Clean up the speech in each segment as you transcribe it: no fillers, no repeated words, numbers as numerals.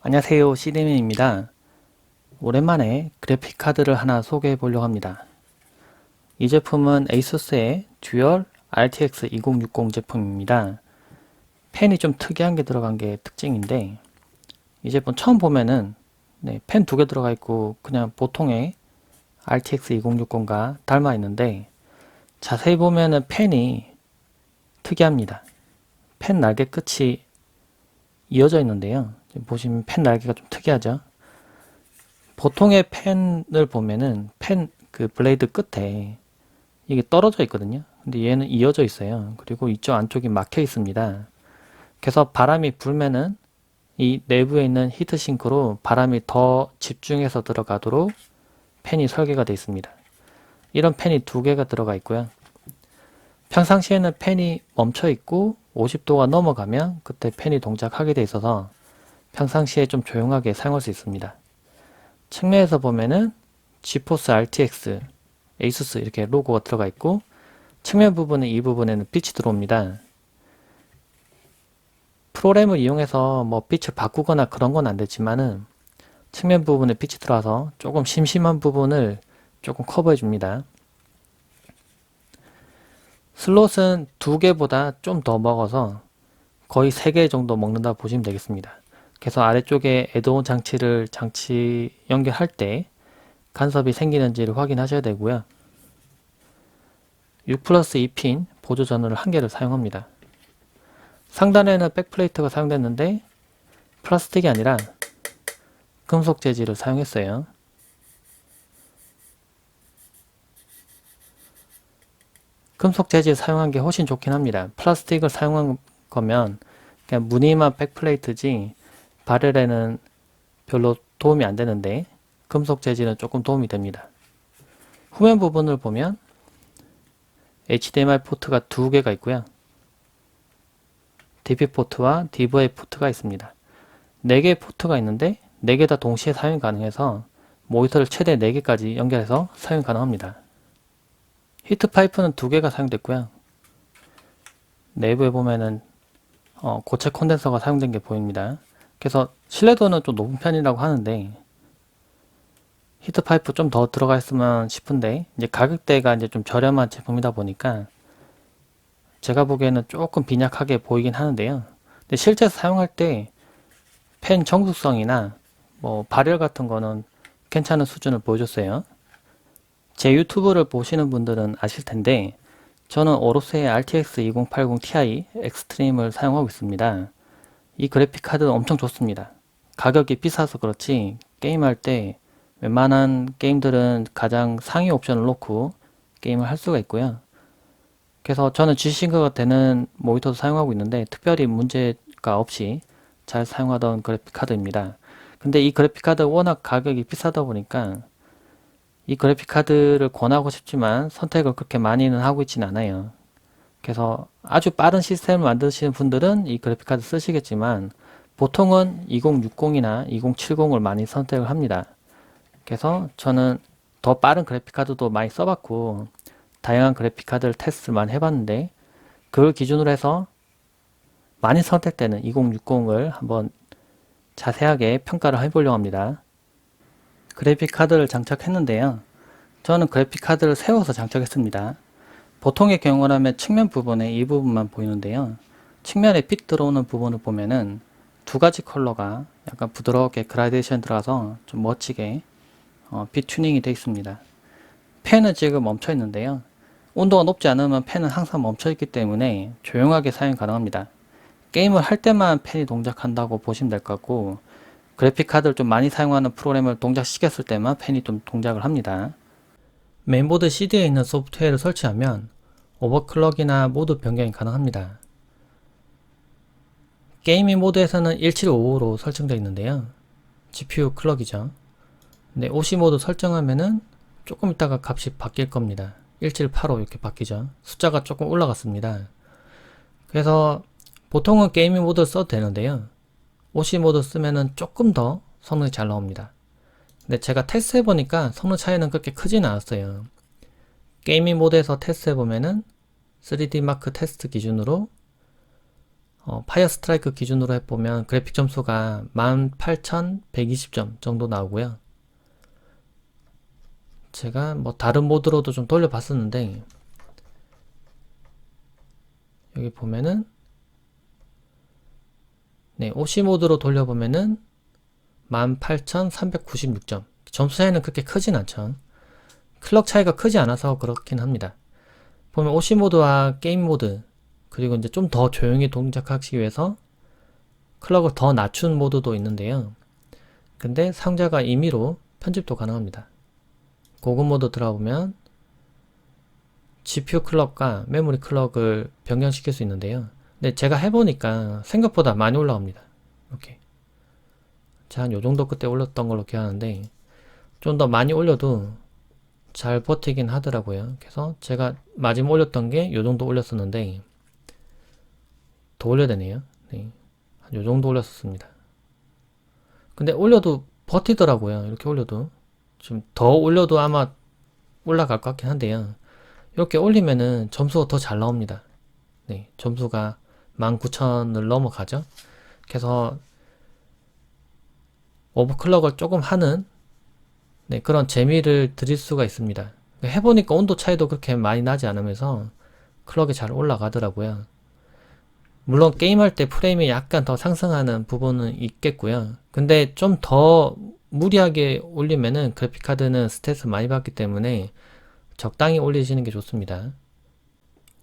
안녕하세요, CD맨입니다. 오랜만에 그래픽카드를 하나 소개해 보려고 합니다. 이 제품은 ASUS의 듀얼 RTX 2060 제품입니다. 펜이 좀 특이한 게 들어간 게 특징인데, 이 제품 처음 보면은 펜 두 개 들어가 있고 그냥 보통의 RTX 2060과 닮아 있는데, 자세히 보면은 펜이 특이합니다. 펜 날개 끝이 이어져 있는데요. 지금 보시면 펜 날개가 좀 특이하죠. 보통의 펜을 보면은 펜 그 블레이드 끝에 이게 떨어져 있거든요. 근데 얘는 이어져 있어요. 그리고 이쪽 안쪽이 막혀 있습니다. 그래서 바람이 불면은 이 내부에 있는 히트싱크로 바람이 더 집중해서 들어가도록 펜이 설계가 되어 있습니다. 이런 펜이 두 개가 들어가 있고요. 평상시에는 펜이 멈춰 있고 50도가 넘어가면 그때 펜이 동작하게 되어 있어서 평상시에 좀 조용하게 사용할 수 있습니다. 측면에서 보면은 지포스 RTX, ASUS 이렇게 로고가 들어가 있고 측면 부분은 이 부분에는 빛이 들어옵니다. 프로그램을 이용해서 뭐 빛을 바꾸거나 그런 건 안 되지만은 측면 부분에 빛이 들어와서 조금 심심한 부분을 조금 커버해 줍니다. 슬롯은 두 개보다 좀 더 먹어서 거의 3개 정도 먹는다 보시면 되겠습니다. 그래서 아래쪽에 애드온 장치를 연결할 때 간섭이 생기는지를 확인하셔야 되고요. 6 플러스 2핀 보조 전원을 한 개를 사용합니다. 상단에는 백플레이트가 사용됐는데 플라스틱이 아니라 금속 재질을 사용했어요. 금속 재질 사용한 게 훨씬 좋긴 합니다. 플라스틱을 사용한 거면 그냥 무늬만 백플레이트지 발열에는 별로 도움이 안 되는데 금속 재질은 조금 도움이 됩니다. 후면 부분을 보면 HDMI 포트가 두 개가 있고요. DP 포트와 DVI 포트가 있습니다. 4개의 포트가 있는데 4개 다 동시에 사용 가능해서 모니터를 최대 4개까지 연결해서 사용 가능합니다. 히트 파이프는 2개가 사용됐고요. 내부에 보면은 고체 콘덴서가 사용된 게 보입니다. 그래서 신뢰도는 좀 높은 편이라고 하는데 히트 파이프 좀 더 들어가 있으면 싶은데 이제 가격대가 이제 좀 저렴한 제품이다 보니까 제가 보기에는 조금 빈약하게 보이긴 하는데요. 근데 실제 사용할 때 펜 정숙성이나 뭐 발열 같은 거는 괜찮은 수준을 보여줬어요. 제 유튜브를 보시는 분들은 아실 텐데 저는 오로스의 RTX 2080 Ti 엑스트림을 사용하고 있습니다. 이 그래픽 카드는 엄청 좋습니다. 가격이 비싸서 그렇지 게임할 때 웬만한 게임들은 가장 상위 옵션을 놓고 게임을 할 수가 있고요. 그래서 저는 G싱크가 되는 모니터도 사용하고 있는데 특별히 문제가 없이 잘 사용하던 그래픽 카드입니다. 근데 이 그래픽 카드 워낙 가격이 비싸다 보니까 이 그래픽 카드를 권하고 싶지만 선택을 그렇게 많이는 하고 있지는 않아요. 그래서 아주 빠른 시스템을 만드시는 분들은 이 그래픽 카드 쓰시겠지만 보통은 2060이나 2070을 많이 선택을 합니다. 그래서 저는 더 빠른 그래픽 카드도 많이 써봤고 다양한 그래픽 카드를 테스트를 많이 해봤는데 그걸 기준으로 해서 많이 선택되는 2060을 한번 자세하게 평가를 해보려고 합니다. 그래픽 카드를 장착했는데요. 저는 그래픽 카드를 세워서 장착했습니다. 보통의 경우라면 측면 부분에 이 부분만 보이는데요. 측면에 빛 들어오는 부분을 보면은 두 가지 컬러가 약간 부드럽게 그라데이션 들어가서 좀 멋지게 빛 튜닝이 되어 있습니다. 펜은 지금 멈춰 있는데요. 온도가 높지 않으면 펜은 항상 멈춰 있기 때문에 조용하게 사용 가능합니다. 게임을 할 때만 펜이 동작한다고 보시면 될 것 같고 그래픽 카드를 좀 많이 사용하는 프로그램을 동작시켰을 때만 펜이 좀 동작을 합니다. 메인보드 CD에 있는 소프트웨어를 설치하면 오버클럭이나 모드 변경이 가능합니다. 게이밍 모드에서는 1755로 설정되어 있는데요. GPU 클럭이죠. 근데 OC 모드 설정하면은 조금 있다가 값이 바뀔 겁니다. 1785 이렇게 바뀌죠. 숫자가 조금 올라갔습니다. 그래서 보통은 게이밍 모드 써도 되는데요. OC 모드 쓰면은 조금 더 성능이 잘 나옵니다. 근데 제가 테스트 해보니까 성능 차이는 그렇게 크진 않았어요. 게이밍 모드에서 테스트 해보면은 3D 마크 테스트 기준으로 파이어 스트라이크 기준으로 해보면 그래픽 점수가 18,120점 정도 나오고요. 제가 뭐 다른 모드로도 좀 돌려봤었는데 여기 보면은 네, OC 모드로 돌려보면은 18,396점. 점수 차이는 그렇게 크진 않죠. 클럭 차이가 크지 않아서 그렇긴 합니다. 보면 OC 모드와 게임 모드 그리고 이제 좀 더 조용히 동작하기 위해서 클럭을 더 낮춘 모드도 있는데요. 근데 사용자가 임의로 편집도 가능합니다. 고급 모드 들어가보면 GPU 클럭과 메모리 클럭을 변경시킬 수 있는데요. 근데 제가 해보니까 생각보다 많이 올라갑니다. 이렇게 한 요정도 그때 올렸던 걸로 기억하는데 좀 더 많이 올려도 잘 버티긴 하더라고요. 그래서 제가 마지막 올렸던 게 요정도 올렸었는데 더 올려야 되네요. 네. 한 요정도 올렸었습니다. 근데 올려도 버티더라고요. 이렇게 올려도 좀 더 올려도 아마 올라갈 것 같긴 한데요. 이렇게 올리면은 점수가 더 잘 나옵니다. 네, 점수가 19,000을 넘어가죠. 그래서 오버클럭을 조금 하는 네, 그런 재미를 드릴 수가 있습니다. 해보니까 온도 차이도 그렇게 많이 나지 않으면서 클럭이 잘 올라가더라고요. 물론 게임할 때 프레임이 약간 더 상승하는 부분은 있겠고요. 근데 좀 더 무리하게 올리면은 그래픽카드는 스트레스 많이 받기 때문에 적당히 올리시는 게 좋습니다.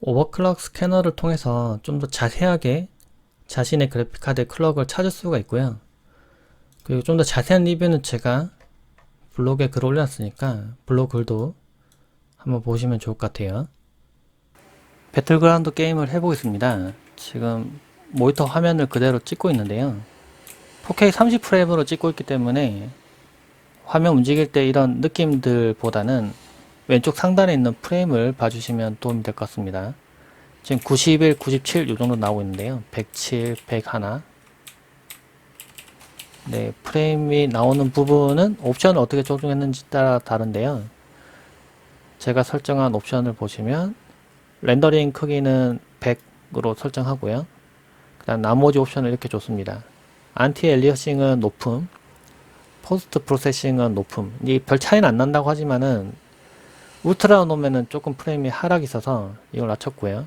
오버클럭 스캐너를 통해서 좀 더 자세하게 자신의 그래픽카드의 클럭을 찾을 수가 있고요. 그리고 좀 더 자세한 리뷰는 제가 블로그에 글 올려놨으니까 블로그 글도 한번 보시면 좋을 것 같아요. 배틀그라운드 게임을 해보겠습니다. 지금 모니터 화면을 그대로 찍고 있는데요. 4K 30프레임으로 찍고 있기 때문에 화면 움직일 때 이런 느낌들보다는 왼쪽 상단에 있는 프레임을 봐주시면 도움이 될 것 같습니다. 지금 91, 97 이 정도 나오고 있는데요. 107, 101 네, 프레임이 나오는 부분은 옵션을 어떻게 조정했는지 따라 다른데요. 제가 설정한 옵션을 보시면 렌더링 크기는 100으로 설정하고요. 그 다음 나머지 옵션을 이렇게 줬습니다. 안티 엘리어싱은 높음, 포스트 프로세싱은 높음. 이 별 차이는 안 난다고 하지만은 울트라 놓으면은 조금 프레임이 하락이 있어서 이걸 낮췄고요.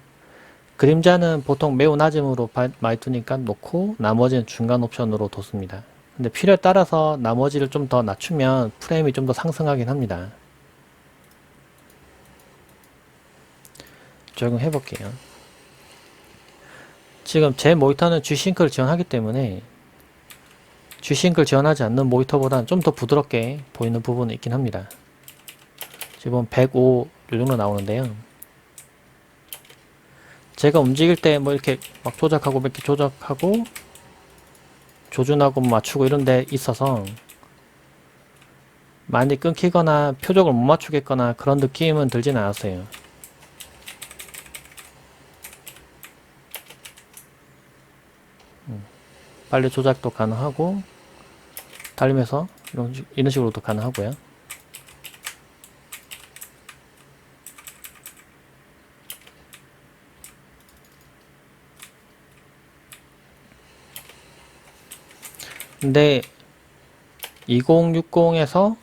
그림자는 보통 매우 낮음으로 많이 두니까 놓고 나머지는 중간 옵션으로 뒀습니다. 근데 필요에 따라서 나머지를 좀 더 낮추면 프레임이 좀 더 상승하긴 합니다. 적용해 볼게요. 지금 제 모니터는 G싱크를 지원하기 때문에 G싱크를 지원하지 않는 모니터보다는 좀 더 부드럽게 보이는 부분이 있긴 합니다. 지금 105 이 정도 나오는데요. 제가 움직일 때 뭐 이렇게 막 조작하고 몇 개 조작하고 조준하고 맞추고 이런 데 있어서 많이 끊기거나 표적을 못 맞추겠거나 그런 느낌은 들진 않았어요. 빨리 조작도 가능하고 달리면서 이런 식으로도 가능하고요. 근데 2060에서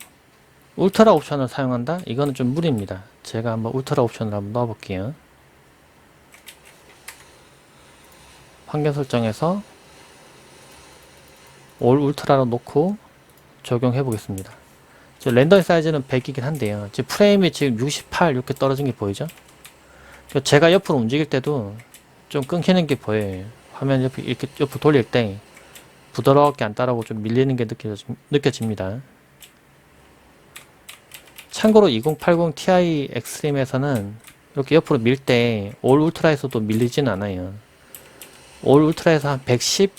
울트라 옵션을 사용한다? 이거는 좀 무리입니다. 제가 한번 울트라 옵션을 한번 넣어볼게요. 환경 설정에서 올 울트라로 놓고 적용해 보겠습니다. 렌더링 사이즈는 100이긴 한데요. 지금 프레임이 지금 68 이렇게 떨어진 게 보이죠? 제가 옆으로 움직일 때도 좀 끊기는 게 보여요. 화면 이렇게 옆으로 돌릴 때 부드럽게 안 따라오고 좀 밀리는 게 느껴집니다. 참고로 2080 Ti 엑스트림에서는 이렇게 옆으로 밀 때 올 울트라에서도 밀리지는 않아요. 올 울트라에서 한 110,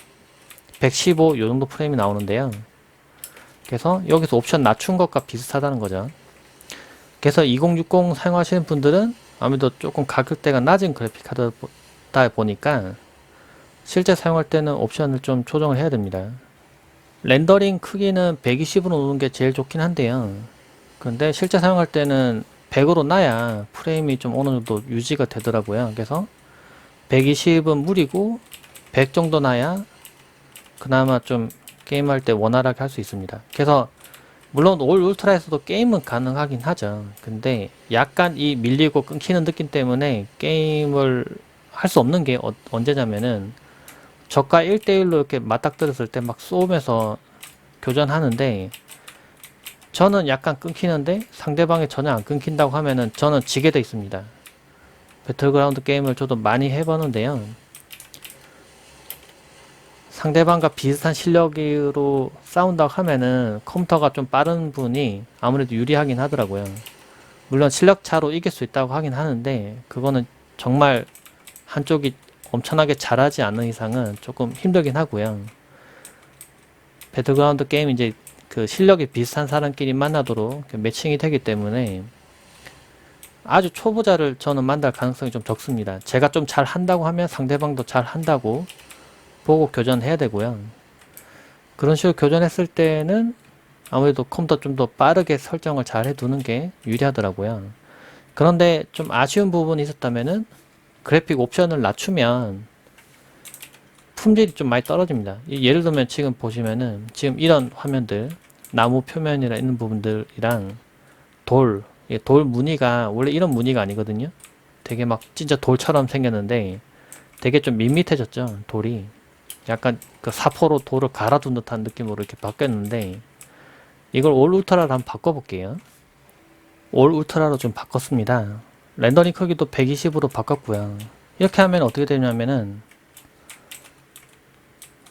115 요정도 프레임이 나오는데요. 그래서 여기서 옵션 낮춘 것과 비슷하다는 거죠. 그래서 2060 사용하시는 분들은 아무래도 조금 가격대가 낮은 그래픽 카드다 보니까 실제 사용할 때는 옵션을 좀 조정을 해야 됩니다. 렌더링 크기는 120으로 놓는 게 제일 좋긴 한데요. 그런데 실제 사용할 때는 100으로 놔야 프레임이 좀 어느 정도 유지가 되더라고요. 그래서 120은 무리고 100 정도 나야 그나마 좀 게임할 때 원활하게 할 수 있습니다. 그래서 물론 올 울트라에서도 게임은 가능하긴 하죠. 근데 약간 이 밀리고 끊기는 느낌 때문에 게임을 할 수 없는 게 언제냐면은 적과 1대1로 이렇게 맞닥뜨렸을 때 막 쏘면서 교전하는데 저는 약간 끊기는데 상대방이 전혀 안 끊긴다고 하면은 저는 지게 돼 있습니다. 배틀그라운드 게임을 저도 많이 해보는데요. 상대방과 비슷한 실력으로 싸운다고 하면은 컴퓨터가 좀 빠른 분이 아무래도 유리하긴 하더라고요. 물론 실력 차로 이길 수 있다고 하긴 하는데 그거는 정말 한쪽이 엄청나게 잘하지 않는 이상은 조금 힘들긴 하고요. 배틀그라운드 게임 이제 그 실력이 비슷한 사람끼리 만나도록 매칭이 되기 때문에 아주 초보자를 저는 만날 가능성이 좀 적습니다. 제가 좀 잘 한다고 하면 상대방도 잘 한다고 보고 교전해야 되고요. 그런 식으로 교전했을 때는 아무래도 컴퓨터 좀 더 빠르게 설정을 잘 해두는 게 유리하더라고요. 그런데 좀 아쉬운 부분이 있었다면은 그래픽 옵션을 낮추면 품질이 좀 많이 떨어집니다. 예를 들면 지금 보시면은 지금 이런 화면들 나무 표면이나 있는 부분들이랑 돌 무늬가 원래 이런 무늬가 아니거든요. 되게 막 진짜 돌처럼 생겼는데 되게 좀 밋밋해졌죠. 돌이 약간 그 사포로 돌을 갈아둔 듯한 느낌으로 이렇게 바뀌었는데 이걸 올 울트라로 한번 바꿔볼게요. 올 울트라로 좀 바꿨습니다. 렌더링 크기도 120으로 바꿨고요. 이렇게 하면 어떻게 되냐면은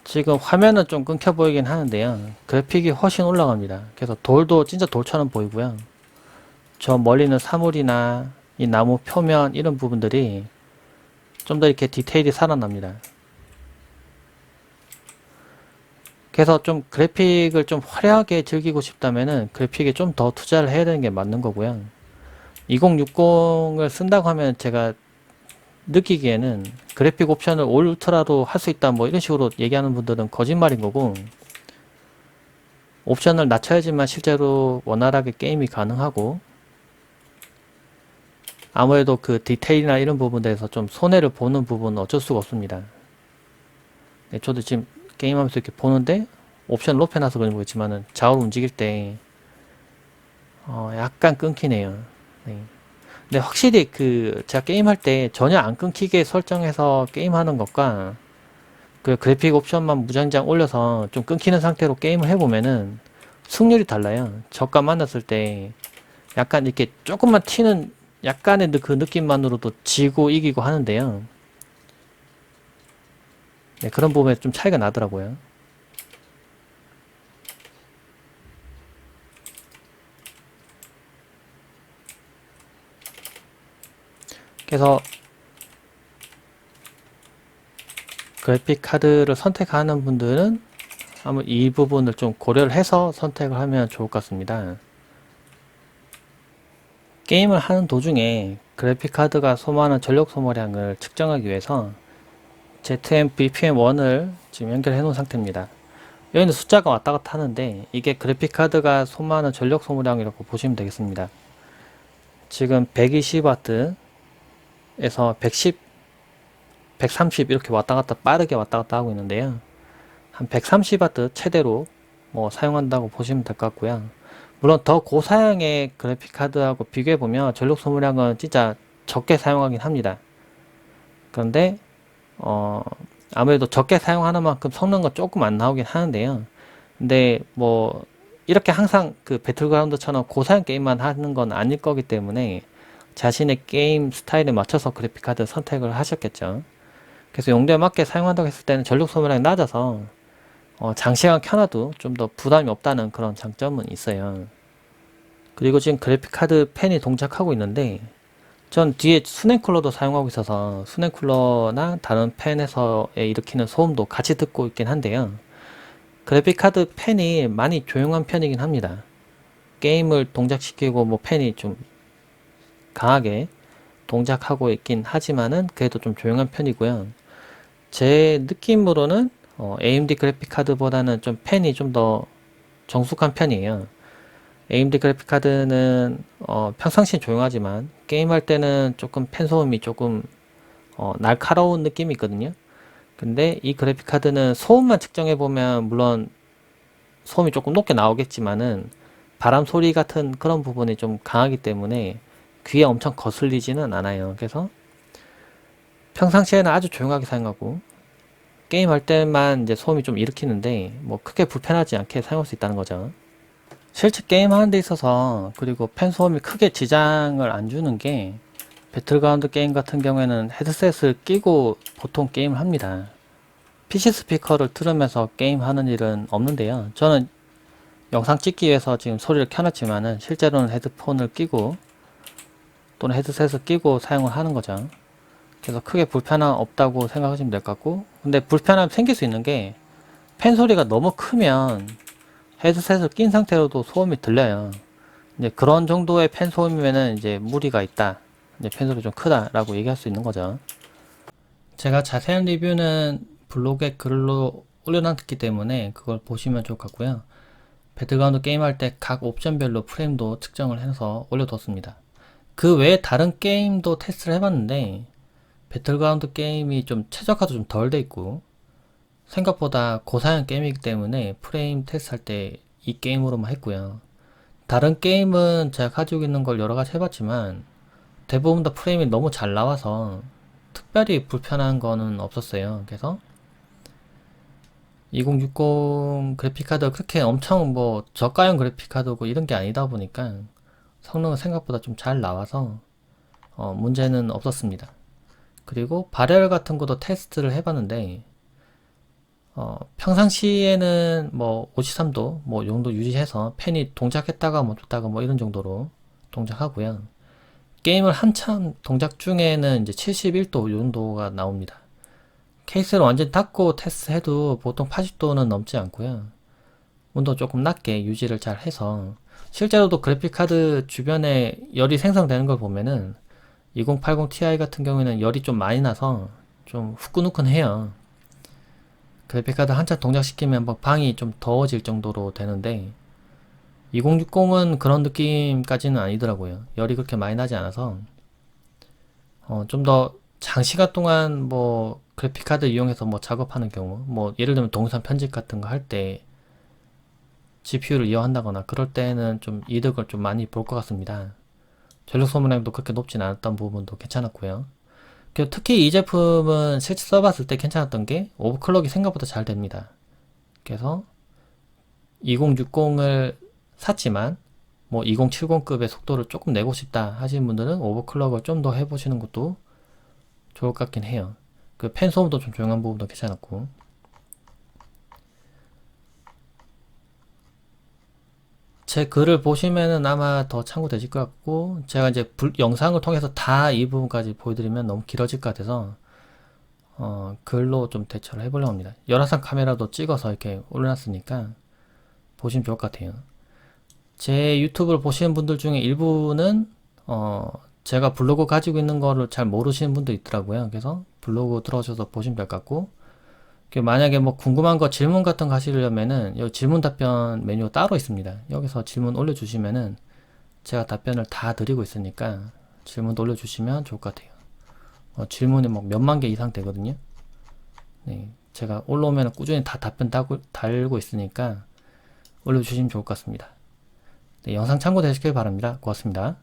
지금 화면은 좀 끊겨 보이긴 하는데요. 그래픽이 훨씬 올라갑니다. 그래서 돌도 진짜 돌처럼 보이고요. 저 멀리 있는 사물이나 이 나무 표면 이런 부분들이 좀 더 이렇게 디테일이 살아납니다. 그래서 좀 그래픽을 좀 화려하게 즐기고 싶다면은 그래픽에 좀 더 투자를 해야 되는 게 맞는 거고요. 2060을 쓴다고 하면 제가 느끼기에는 그래픽 옵션을 올 울트라로 할 수 있다 뭐 이런 식으로 얘기하는 분들은 거짓말인 거고 옵션을 낮춰야지만 실제로 원활하게 게임이 가능하고 아무래도 그 디테일이나 이런 부분에서 좀 손해를 보는 부분은 어쩔 수가 없습니다. 네, 저도 지금 게임하면서 이렇게 보는데 옵션 높여놔서 그런지 모르겠지만은 좌우로 움직일 때 약간 끊기네요. 네. 근데 확실히 그 제가 게임할 때 전혀 안 끊기게 설정해서 게임하는 것과 그 그래픽 옵션만 무장장 올려서 좀 끊기는 상태로 게임을 해보면은 승률이 달라요. 적과 만났을 때 약간 이렇게 조금만 튀는 약간의 그 느낌만으로도 지고 이기고 하는데요. 네, 그런 부분에 좀 차이가 나더라고요. 그래서 그래픽 카드를 선택하는 분들은 한번 이 부분을 좀 고려를 해서 선택을 하면 좋을 것 같습니다. 게임을 하는 도중에 그래픽 카드가 소모하는 전력 소모량을 측정하기 위해서 ZM-BPM1을 지금 연결해 놓은 상태입니다. 여기는 숫자가 왔다 갔다 하는데 이게 그래픽 카드가 소모하는 전력 소모량이라고 보시면 되겠습니다. 지금 120W에서 110, 130 이렇게 왔다 갔다 빠르게 왔다 갔다 하고 있는데요. 한 130W 최대로 뭐 사용한다고 보시면 될 것 같고요. 물론 더 고사양의 그래픽 카드하고 비교해 보면 전력 소모량은 진짜 적게 사용하긴 합니다. 그런데 아무래도 적게 사용하는 만큼 성능은 조금 안 나오긴 하는데요. 근데 뭐 이렇게 항상 그 배틀그라운드처럼 고사양 게임만 하는 건 아닐 거기 때문에 자신의 게임 스타일에 맞춰서 그래픽 카드 선택을 하셨겠죠. 그래서 용도에 맞게 사용한다고 했을 때는 전력 소모량이 낮아서 장시간 켜놔도 좀 더 부담이 없다는 그런 장점은 있어요. 그리고 지금 그래픽 카드 팬이 동작하고 있는데 전 뒤에 수냉쿨러도 사용하고 있어서 수냉쿨러나 다른 팬에서 일으키는 소음도 같이 듣고 있긴 한데요. 그래픽 카드 팬이 많이 조용한 편이긴 합니다. 게임을 동작시키고 뭐 팬이 좀 강하게 동작하고 있긴 하지만은 그래도 좀 조용한 편이고요. 제 느낌으로는 AMD 그래픽 카드보다는 좀 팬이 좀 더 정숙한 편이에요. AMD 그래픽 카드는 평상시엔 조용하지만 게임할 때는 조금 팬 소음이 조금 날카로운 느낌이 있거든요. 근데 이 그래픽 카드는 소음만 측정해 보면 물론 소음이 조금 높게 나오겠지만은 바람 소리 같은 그런 부분이 좀 강하기 때문에 귀에 엄청 거슬리지는 않아요. 그래서 평상시에는 아주 조용하게 사용하고 게임할 때만 이제 소음이 좀 일으키는데 뭐 크게 불편하지 않게 사용할 수 있다는 거죠. 실제 게임하는 데 있어서 그리고 팬 소음이 크게 지장을 안 주는 게 배틀그라운드 게임 같은 경우에는 헤드셋을 끼고 보통 게임을 합니다. PC 스피커를 틀으면서 게임하는 일은 없는데요. 저는 영상 찍기 위해서 지금 소리를 켜놨지만은 실제로는 헤드폰을 끼고 또는 헤드셋을 끼고 사용을 하는 거죠. 그래서 크게 불편함 없다고 생각하시면 될 것 같고, 근데 불편함 생길 수 있는 게 팬 소리가 너무 크면 헤드셋을 낀 상태로도 소음이 들려요. 이제 그런 정도의 팬 소음이면은 이제 무리가 있다. 이제 팬 소리 좀 크다라고 얘기할 수 있는 거죠. 제가 자세한 리뷰는 블로그에 글로 올려놨기 때문에 그걸 보시면 좋을 것 같고요. 배틀그라운드 게임할 때 각 옵션별로 프레임도 측정을 해서 올려뒀습니다. 그 외에 다른 게임도 테스트를 해봤는데 배틀그라운드 게임이 좀 최적화도 좀 덜 돼 있고 생각보다 고사양 게임이기 때문에 프레임 테스트 할 때 이 게임으로만 했고요. 다른 게임은 제가 가지고 있는 걸 여러 가지 해봤지만 대부분 다 프레임이 너무 잘 나와서 특별히 불편한 거는 없었어요. 그래서 2060 그래픽카드가 그렇게 엄청 뭐 저가형 그래픽카드고 이런 게 아니다 보니까 성능은 생각보다 좀 잘 나와서 문제는 없었습니다. 그리고 발열 같은 것도 테스트를 해봤는데 평상시에는 뭐 53도 뭐 용도 유지해서 팬이 동작했다가 멈췄다가 뭐 이런 정도로 동작하고요. 게임을 한참 동작 중에는 이제 71도 용도가 나옵니다. 케이스를 완전 닫고 테스트해도 보통 80도는 넘지 않고요. 온도 조금 낮게 유지를 잘 해서 실제로도 그래픽카드 주변에 열이 생성되는 걸 보면은 2080 Ti 같은 경우에는 열이 좀 많이 나서 좀 후끈후끈해요. 그래픽카드 한참 동작시키면 막 방이 좀 더워질 정도로 되는데 2060은 그런 느낌까지는 아니더라고요. 열이 그렇게 많이 나지 않아서 좀 더 장시간 동안 뭐 그래픽카드 이용해서 뭐 작업하는 경우 뭐 예를 들면 동영상 편집 같은 거 할 때 GPU를 이용한다거나 그럴 때는 좀 이득을 좀 많이 볼 것 같습니다. 전력 소모량도 그렇게 높진 않았던 부분도 괜찮았고요. 특히 이 제품은 실제 써봤을 때 괜찮았던 게 오버클럭이 생각보다 잘 됩니다. 그래서 2060을 샀지만 뭐 2070급의 속도를 조금 내고 싶다 하시는 분들은 오버클럭을 좀 더 해보시는 것도 좋을 것 같긴 해요. 그 펜 소음도 좀 조용한 부분도 괜찮았고. 제 글을 보시면은 아마 더 참고되실 것 같고, 제가 이제 영상을 통해서 다 이 부분까지 보여드리면 너무 길어질 것 같아서 글로 좀 대처를 해보려고 합니다. 열화상 카메라도 찍어서 이렇게 올려놨으니까 보시면 좋을 것 같아요. 제 유튜브를 보시는 분들 중에 일부는 제가 블로그 가지고 있는 거를 잘 모르시는 분도 있더라고요. 그래서 블로그 들어오셔서 보시면 될 것 같고, 만약에 뭐 궁금한 거 질문 같은 거 하시려면은 여기 질문 답변 메뉴 따로 있습니다. 여기서 질문 올려주시면은 제가 답변을 다 드리고 있으니까 질문도 올려주시면 좋을 것 같아요. 질문이 뭐 몇만 개 이상 되거든요. 네, 제가 올라오면 꾸준히 다 답변 달고 있으니까 올려주시면 좋을 것 같습니다. 네, 영상 참고되시길 바랍니다. 고맙습니다.